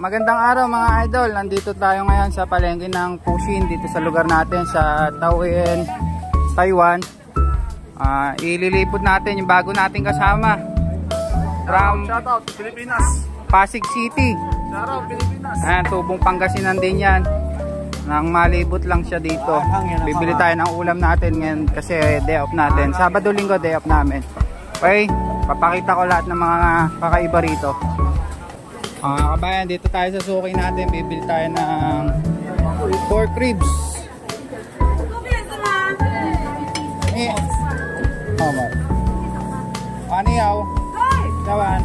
magandang araw mga idol. Nandito tayo ngayon sa palengke ng Puxin dito sa lugar natin sa Taoyuan, Taiwan. Ililipot natin yung bago nating kasama from Shoutout Pilipinas, Pasig City. Shoutout Pilipinas. Ayan, Tubong Pangasinan din yan. Nang malibot lang siya dito. Bibili tayo ng ulam natin ngayon kasi day off natin. Sabado linggo day off namin. Okay, papakita ko lahat ng mga kakaiba rito. Kabayan, dito tayo sa suki natin. Bibili tayo ng pork ribs. Ano yaw? Kawan?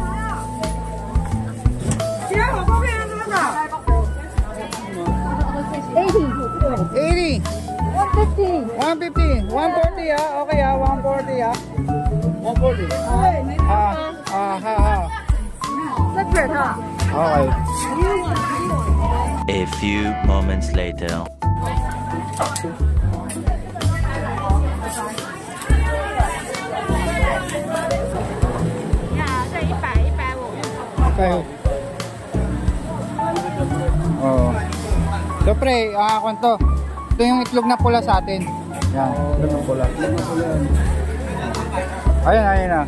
80. 150. 140 ah. Okay ah, 140 ah. 140. Okay. A few moments later. Okay. Oh. So pre, kwento. Ito yung itlog na pula sa atin. Yan, itlog na pula. Ayun na.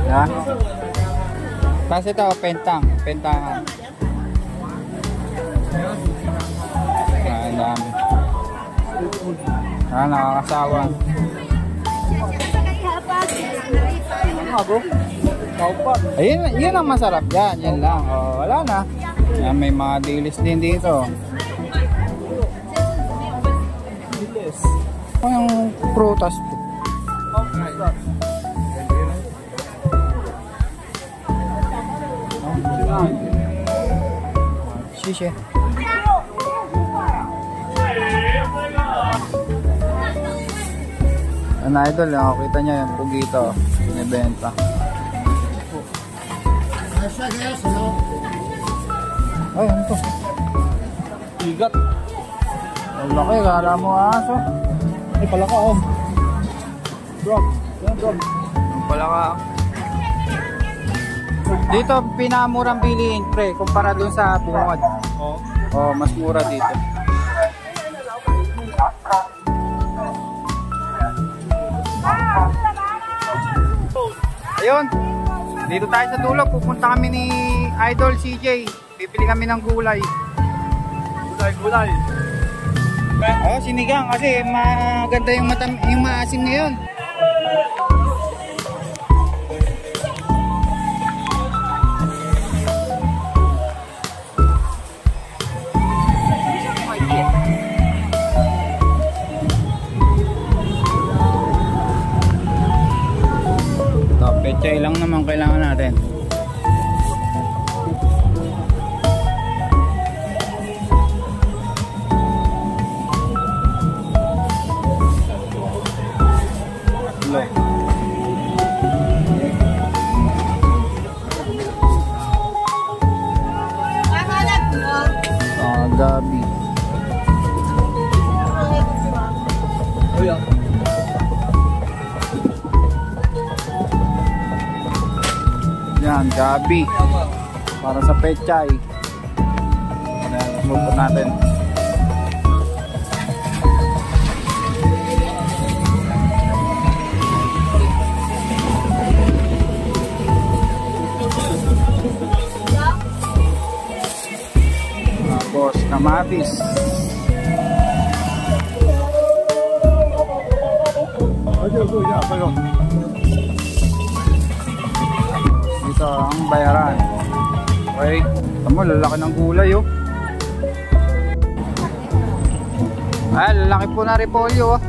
Yan. Tapos ito, pentangan. Ang dami. Nakakasawa. Ayun, yun ang masarap yan. Yan lang. Wala na. Yan, may mga dilis din dito. Ano yung prutas po? Shisha. Ano idol, nakakita niya yung pugito. Binibenta. Ay, ano to? Igat. Ang laki, kala mo aso. Ay, palaka oh. Drop. Ang palaka. Dito, pinamurang bilihin, pre, kumpara dun sa bungad. Mas mura dito. Ayun, dito tayo sa dulo. Pupunta kami ni Idol CJ. Bibili kami ng gulay. Gulay. Sinigang kasi maganda yung maasim ngayon. Pechay lang naman kailangan natin. Gabi. Yan, gabi. Para sa pechay. Ayan, lupot natin. Tapos, kamatis. Dito ang bayaran. Okay, tamo lalaki ng gulay oh. Ay, lalaki po na repolyo oh.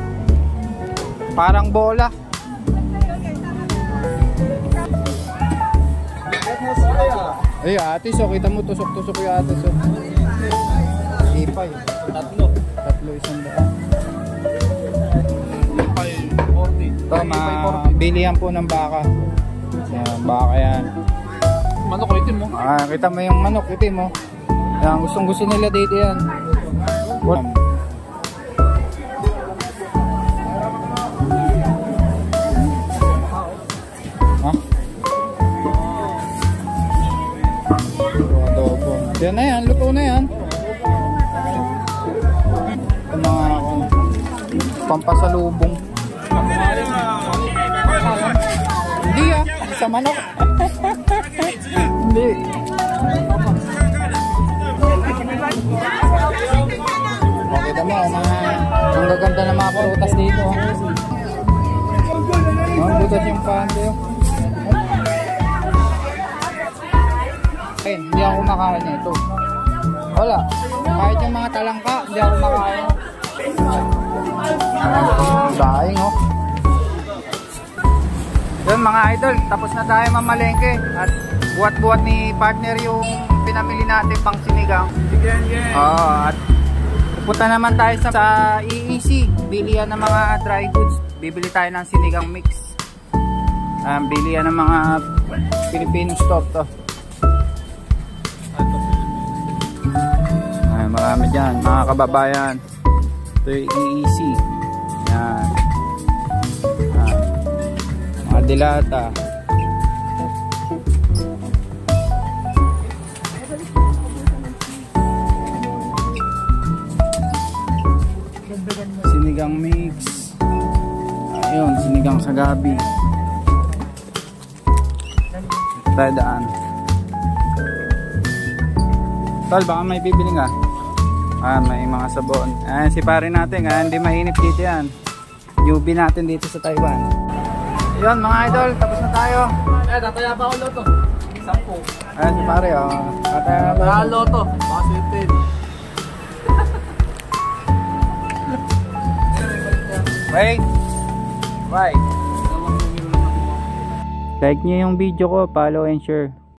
Parang bola. Ay, atis oh, kita mo tusok-tusok yung atis oh. Ipay. Tatlo, isang daan. Ipay 40. Ito, bilihan po ng baka. Yan, baka yan. Manok itim mo. Kita mo yung manok itim mo. Yan, gustong-gusto nila dito yan. Ha? Yan na yan, luto na yan. Ito mga pampasalubong. Hindi ah, sa manok. Hindi. Makita mo, ang gaganda ng mga prutas dito. Ang butas yung pante. Hindi ako kumakain nito. Wala. Kahit yung mga talangka, hindi ako kumakain. Daing oh. Yun mga idol, tapos na tayo mamalengke. At buhat-buhat ni partner yung pinamili natin pang sinigang. At pupunta naman tayo sa EEC. Bilihan ng mga dry goods. Bibili tayo ng sinigang mix. Bilihan ng mga Filipino stock to. Marami dyan mga kababayan. Ito yung EEC. Yan. Mga dilata. Sinigang mix. Ayun, sinigang sa gabi. Tayo daan. Tol, baka may bibili nga. May mga sabon. Si pare natin, hindi mainip dito yan. Newbie natin dito sa Taiwan. Yun mga idol, tapos na tayo. Tataya pa ako loto. 10. Si pare, tataya pa. Loto. Positive. Wait. Bye. Like nyo yung video ko, follow and share.